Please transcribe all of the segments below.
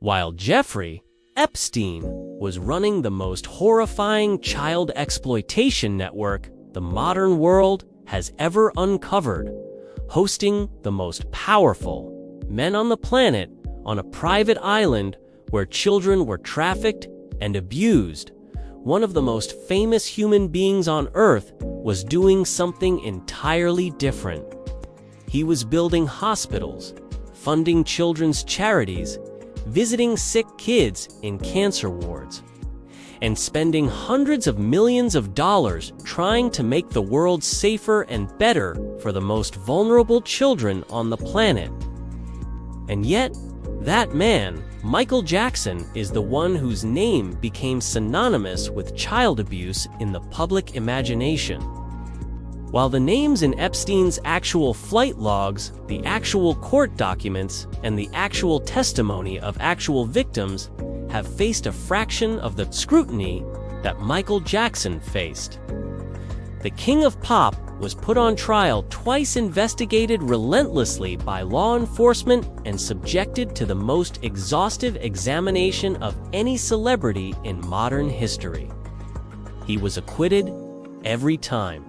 while Jeffrey Epstein was running the most horrifying child exploitation network the modern world has ever uncovered, hosting the most powerful men on the planet on a private island where children were trafficked and abused. One of the most famous human beings on Earth was doing something entirely different. He was building hospitals, funding children's charities, visiting sick kids in cancer wards, and spending hundreds of millions of dollars trying to make the world safer and better for the most vulnerable children on the planet. And yet, that man, Michael Jackson, is the one whose name became synonymous with child abuse in the public imagination. While the names in Epstein's actual flight logs, the actual court documents, and the actual testimony of actual victims have faced a fraction of the scrutiny that Michael Jackson faced. The King of Pop was put on trial twice, investigated relentlessly by law enforcement, and subjected to the most exhaustive examination of any celebrity in modern history. He was acquitted every time.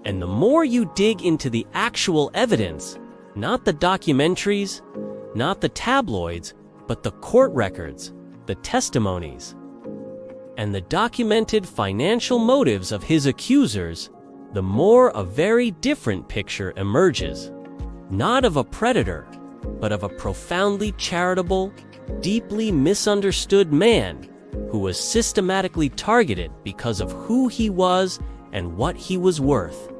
And the more you dig into the actual evidence, not the documentaries, not the tabloids, but the court records, the testimonies, and the documented financial motives of his accusers, the more a very different picture emerges. Not of a predator, but of a profoundly charitable, deeply misunderstood man who was systematically targeted because of who he was and what he was worth.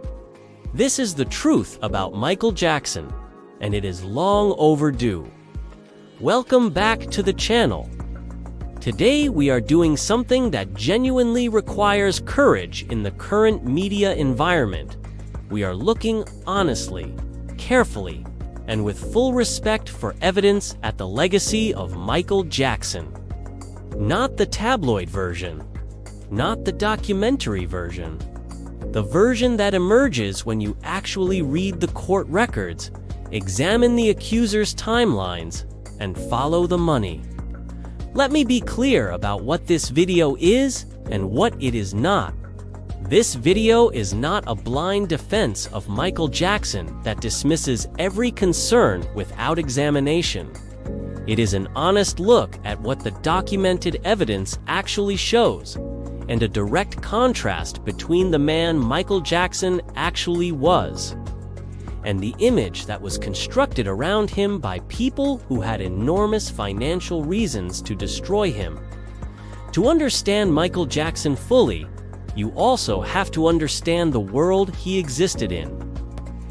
This is the truth about Michael Jackson, and it is long overdue. Welcome back to the channel. Today we are doing something that genuinely requires courage in the current media environment. We are looking honestly, carefully, and with full respect for evidence at the legacy of Michael Jackson. Not the tabloid version, not the documentary version, the version that emerges when you actually read the court records, examine the accuser's timelines, and follow the money. Let me be clear about what this video is and what it is not. This video is not a blind defense of Michael Jackson that dismisses every concern without examination. It is an honest look at what the documented evidence actually shows, and a direct contrast between the man Michael Jackson actually was and the image that was constructed around him by people who had enormous financial reasons to destroy him. To understand Michael Jackson fully, you also have to understand the world he existed in.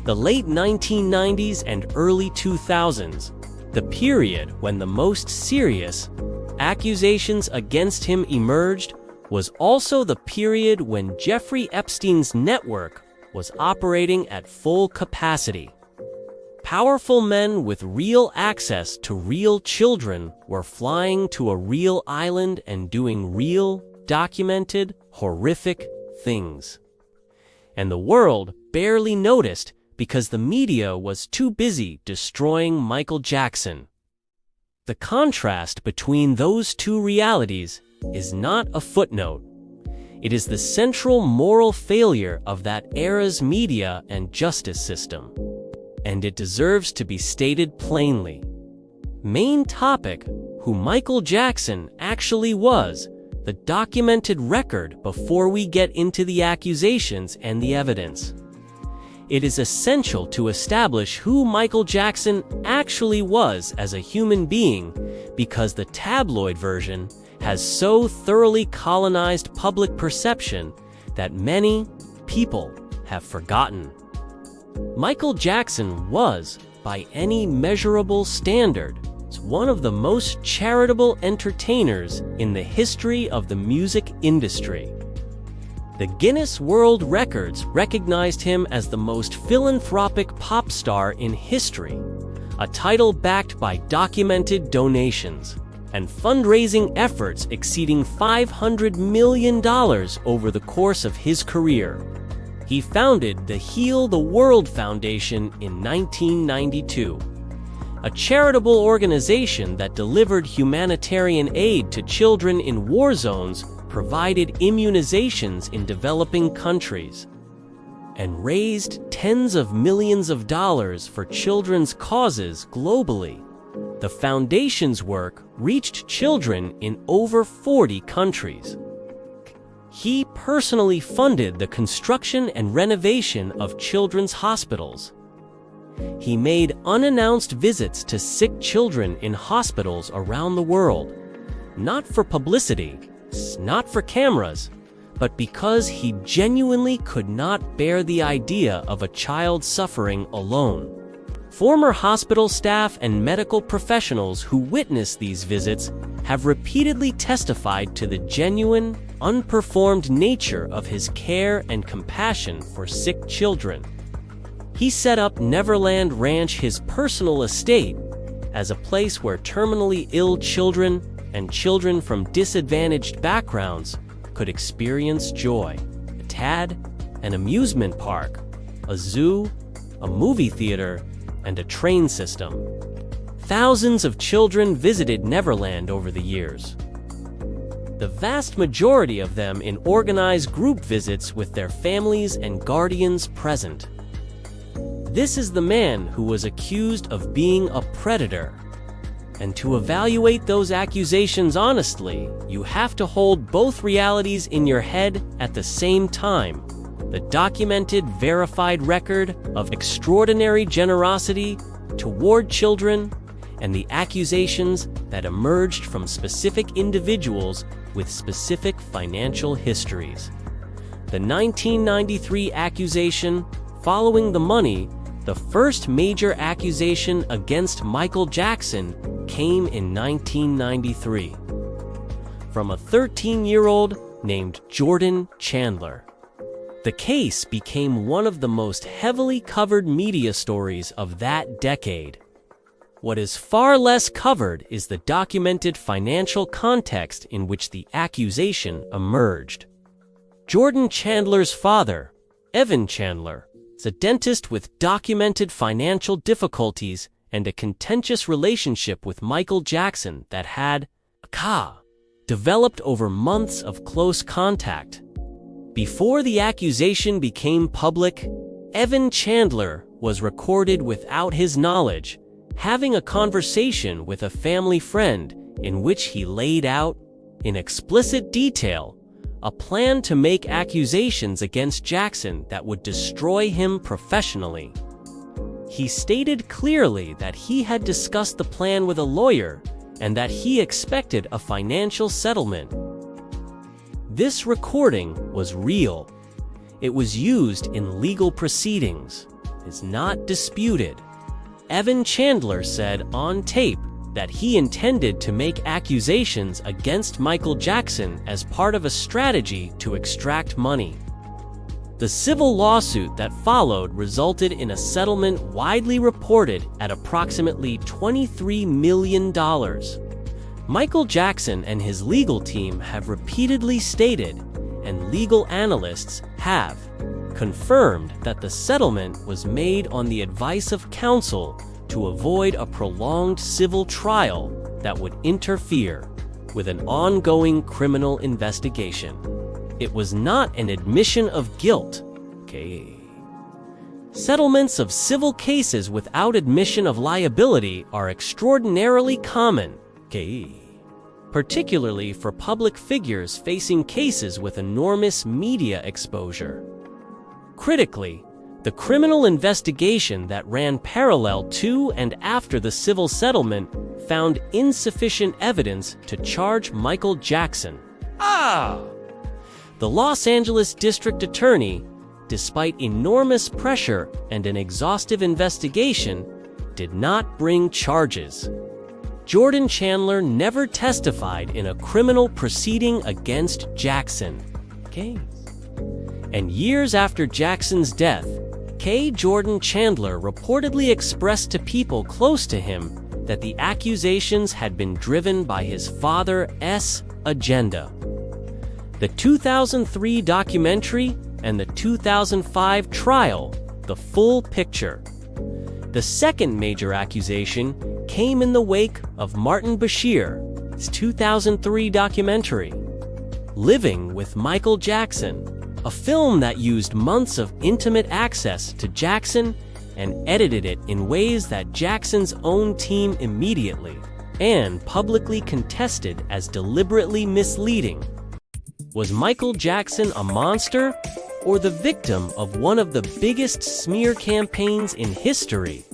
The late 1990s and early 2000s, the period when the most serious accusations against him emerged, was also the period when Jeffrey Epstein's network was operating at full capacity. Powerful men with real access to real children were flying to a real island and doing real, documented, horrific things. And the world barely noticed because the media was too busy destroying Michael Jackson. The contrast between those two realities is not a footnote. It is the central moral failure of that era's media and justice system, and it deserves to be stated plainly. Main topic: who Michael Jackson actually was, the documented record before we get into the accusations and the evidence. It is essential to establish who Michael Jackson actually was as a human being, because the tabloid version has so thoroughly colonized public perception that many people have forgotten. Michael Jackson was, by any measurable standard, one of the most charitable entertainers in the history of the music industry. The Guinness World Records recognized him as the most philanthropic pop star in history, a title backed by documented donations and fundraising efforts exceeding $500 million over the course of his career. He founded the Heal the World Foundation in 1992, a charitable organization that delivered humanitarian aid to children in war zones, provided immunizations in developing countries, and raised tens of millions of dollars for children's causes globally. The foundation's work reached children in over 40 countries. He personally funded the construction and renovation of children's hospitals. He made unannounced visits to sick children in hospitals around the world, not for publicity, not for cameras, but because he genuinely could not bear the idea of a child suffering alone. Former hospital staff and medical professionals who witnessed these visits have repeatedly testified to the genuine, unperformed nature of his care and compassion for sick children. He set up Neverland Ranch, his personal estate, as a place where terminally ill children and children from disadvantaged backgrounds could experience joy. A TAD, an amusement park, a zoo, a movie theater, and a train system. Thousands of children visited Neverland over the years, the vast majority of them in organized group visits with their families and guardians present. This is the man who was accused of being a predator. And to evaluate those accusations honestly, you have to hold both realities in your head at the same time: the documented, verified record of extraordinary generosity toward children, and the accusations that emerged from specific individuals with specific financial histories. The 1993 accusation, following the money, the first major accusation against Michael Jackson, came in 1993 from a 13-year-old named Jordan Chandler. The case became one of the most heavily covered media stories of that decade. What is far less covered is the documented financial context in which the accusation emerged. Jordan Chandler's father, Evan Chandler, is a dentist with documented financial difficulties and a contentious relationship with Michael Jackson that had developed over months of close contact. Before the accusation became public, Evan Chandler was recorded without his knowledge, having a conversation with a family friend in which he laid out, in explicit detail, a plan to make accusations against Jackson that would destroy him professionally. He stated clearly that he had discussed the plan with a lawyer and that he expected a financial settlement. This recording was real. It was used in legal proceedings. It's not disputed. Evan Chandler said on tape that he intended to make accusations against Michael Jackson as part of a strategy to extract money. The civil lawsuit that followed resulted in a settlement widely reported at approximately $23 million. Michael Jackson and his legal team have repeatedly stated, and legal analysts have confirmed, that the settlement was made on the advice of counsel to avoid a prolonged civil trial that would interfere with an ongoing criminal investigation. It was not an admission of guilt. Settlements of civil cases without admission of liability are extraordinarily common, particularly for public figures facing cases with enormous media exposure. Critically, the criminal investigation that ran parallel to and after the civil settlement found insufficient evidence to charge Michael Jackson. The Los Angeles District Attorney, despite enormous pressure and an exhaustive investigation, did not bring charges. Jordan Chandler never testified in a criminal proceeding against Jackson. And years after Jackson's death, Jordan Chandler reportedly expressed to people close to him that the accusations had been driven by his father's agenda. The 2003 documentary and the 2005 trial, The Full Picture. The second major accusation came in the wake of Martin Bashir's 2003 documentary, Living with Michael Jackson, a film that used months of intimate access to Jackson and edited it in ways that Jackson's own team immediately and publicly contested as deliberately misleading. Was Michael Jackson a monster or the victim of one of the biggest smear campaigns in history?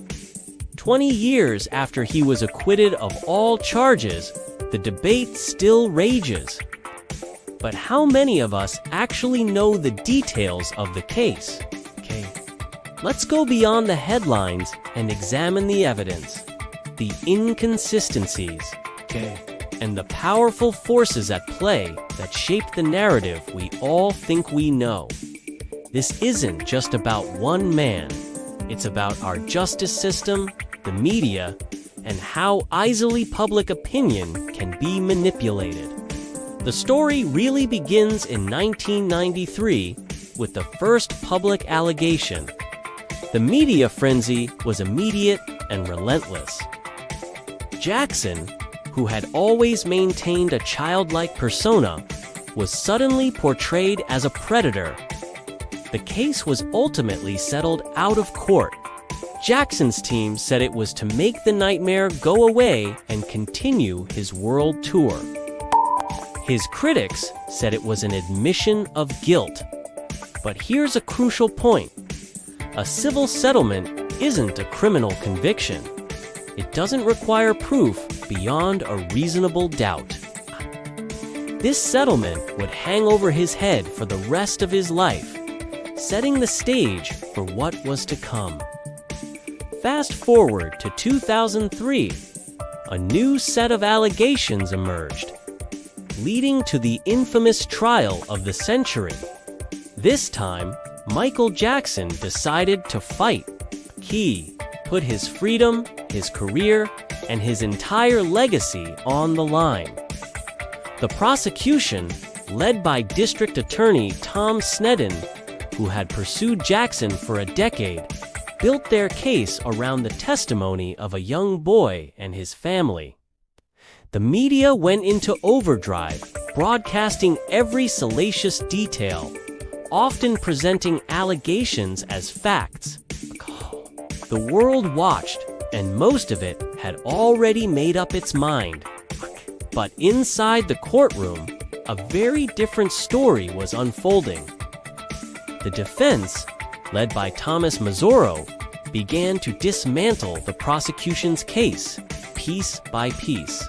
20 years after he was acquitted of all charges, the debate still rages. But how many of us actually know the details of the case? Okay, let's go beyond the headlines and examine the evidence, the inconsistencies, and the powerful forces at play that shape the narrative we all think we know. This isn't just about one man. It's about our justice system, the media, and how easily public opinion can be manipulated. The story really begins in 1993 with the first public allegation. The media frenzy was immediate and relentless. Jackson, who had always maintained a childlike persona, was suddenly portrayed as a predator. The case was ultimately settled out of court. Jackson's team said it was to make the nightmare go away and continue his world tour. His critics said it was an admission of guilt. But here's a crucial point. A civil settlement isn't a criminal conviction. It doesn't require proof beyond a reasonable doubt. This settlement would hang over his head for the rest of his life, setting the stage for what was to come. Fast forward to 2003, a new set of allegations emerged, leading to the infamous trial of the century. This time, Michael Jackson decided to fight. He put his freedom, his career, and his entire legacy on the line. The prosecution, led by District Attorney Tom Sneddon, who had pursued Jackson for a decade, built their case around the testimony of a young boy and his family. The media went into overdrive, broadcasting every salacious detail, often presenting allegations as facts. The world watched, and most of it had already made up its mind. But inside the courtroom, a very different story was unfolding. The defense, led by Thomas Mazzoro, began to dismantle the prosecution's case, piece by piece.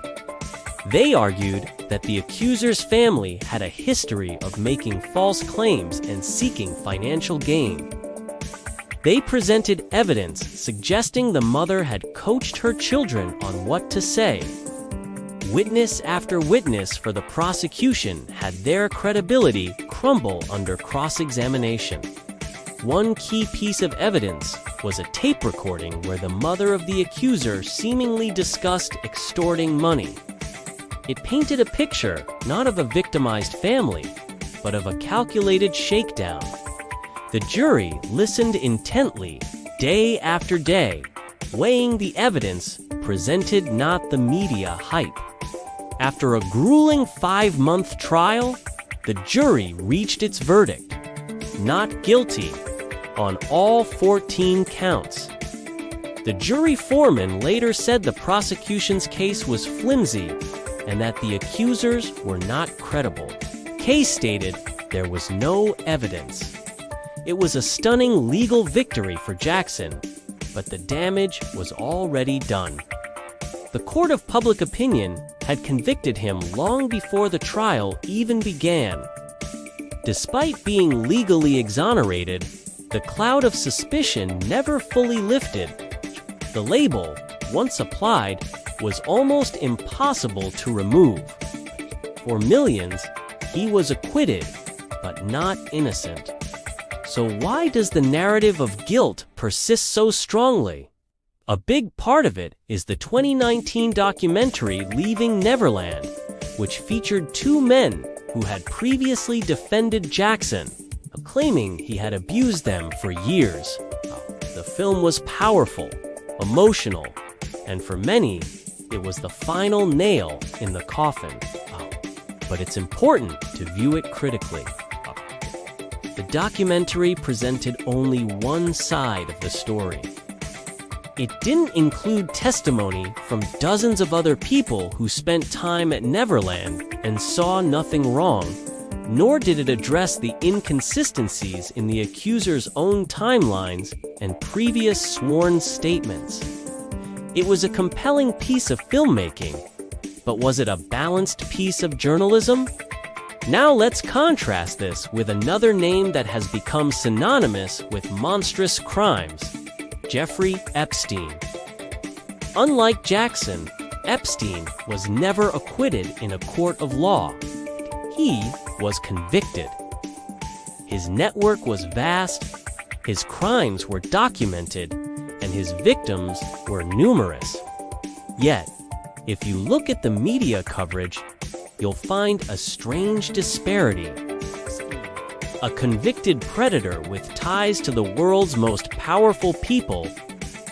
They argued that the accuser's family had a history of making false claims and seeking financial gain. They presented evidence suggesting the mother had coached her children on what to say. Witness after witness for the prosecution had their credibility crumble under cross-examination. One key piece of evidence was a tape recording where the mother of the accuser seemingly discussed extorting money. It painted a picture not of a victimized family, but of a calculated shakedown. The jury listened intently, day after day, weighing the evidence presented, not the media hype. After a grueling 5-month trial, the jury reached its verdict: not guilty on all 14 counts. The jury foreman later said the prosecution's case was flimsy and that the accusers were not credible. Case stated there was no evidence. It was a stunning legal victory for Jackson, but the damage was already done. The court of public opinion had convicted him long before the trial even began. Despite being legally exonerated, the cloud of suspicion never fully lifted. The label, once applied, was almost impossible to remove. For millions, he was acquitted, but not innocent. So why does the narrative of guilt persist so strongly? A big part of it is the 2019 documentary Leaving Neverland, which featured two men who had previously defended Jackson, claiming he had abused them for years. The film was powerful, emotional, and for many, it was the final nail in the coffin. But it's important to view it critically. The documentary presented only one side of the story. It didn't include testimony from dozens of other people who spent time at Neverland and saw nothing wrong, nor did it address the inconsistencies in the accuser's own timelines and previous sworn statements. It was a compelling piece of filmmaking, but was it a balanced piece of journalism? Now let's contrast this with another name that has become synonymous with monstrous crimes: Jeffrey Epstein. Unlike Jackson, Epstein was never acquitted in a court of law. He was convicted. His network was vast, his crimes were documented, and his victims were numerous. Yet, if you look at the media coverage, you'll find a strange disparity. A convicted predator with ties to the world's most powerful people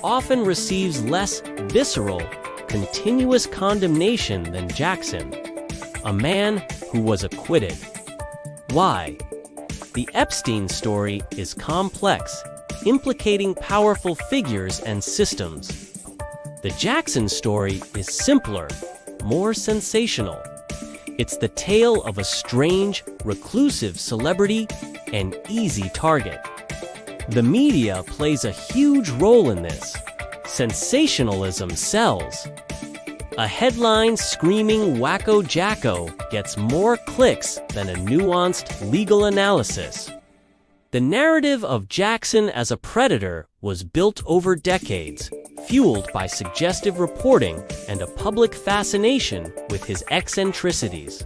often receives less visceral, continuous condemnation than Jackson, a man who was acquitted. Why? The Epstein story is complex, implicating powerful figures and systems. The Jackson story is simpler, more sensational. It's the tale of a strange, reclusive celebrity and easy target. The media plays a huge role in this. Sensationalism sells. A headline screaming "Wacko Jacko" gets more clicks than a nuanced legal analysis. The narrative of Jackson as a predator was built over decades, fueled by suggestive reporting and a public fascination with his eccentricities.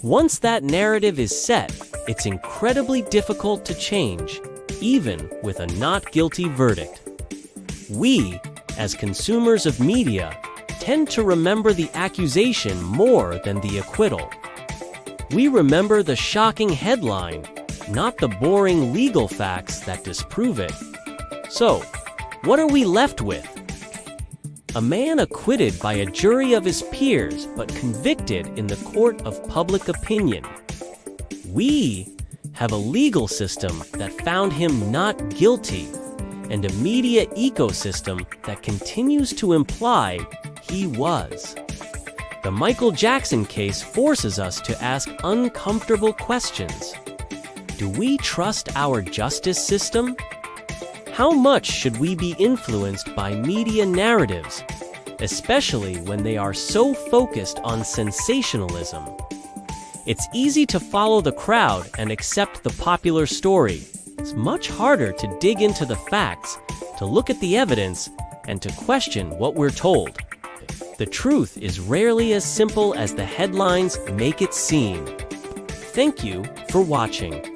Once that narrative is set, it's incredibly difficult to change, even with a not guilty verdict. We, as consumers of media, tend to remember the accusation more than the acquittal. We remember the shocking headline, not the boring legal facts that disprove it. So, what are we left with? A man acquitted by a jury of his peers but convicted in the court of public opinion. We have a legal system that found him not guilty, and a media ecosystem that continues to imply he was. The Michael Jackson case forces us to ask uncomfortable questions. Do we trust our justice system? How much should we be influenced by media narratives, especially when they are so focused on sensationalism? It's easy to follow the crowd and accept the popular story. It's much harder to dig into the facts, to look at the evidence, and to question what we're told. The truth is rarely as simple as the headlines make it seem. Thank you for watching.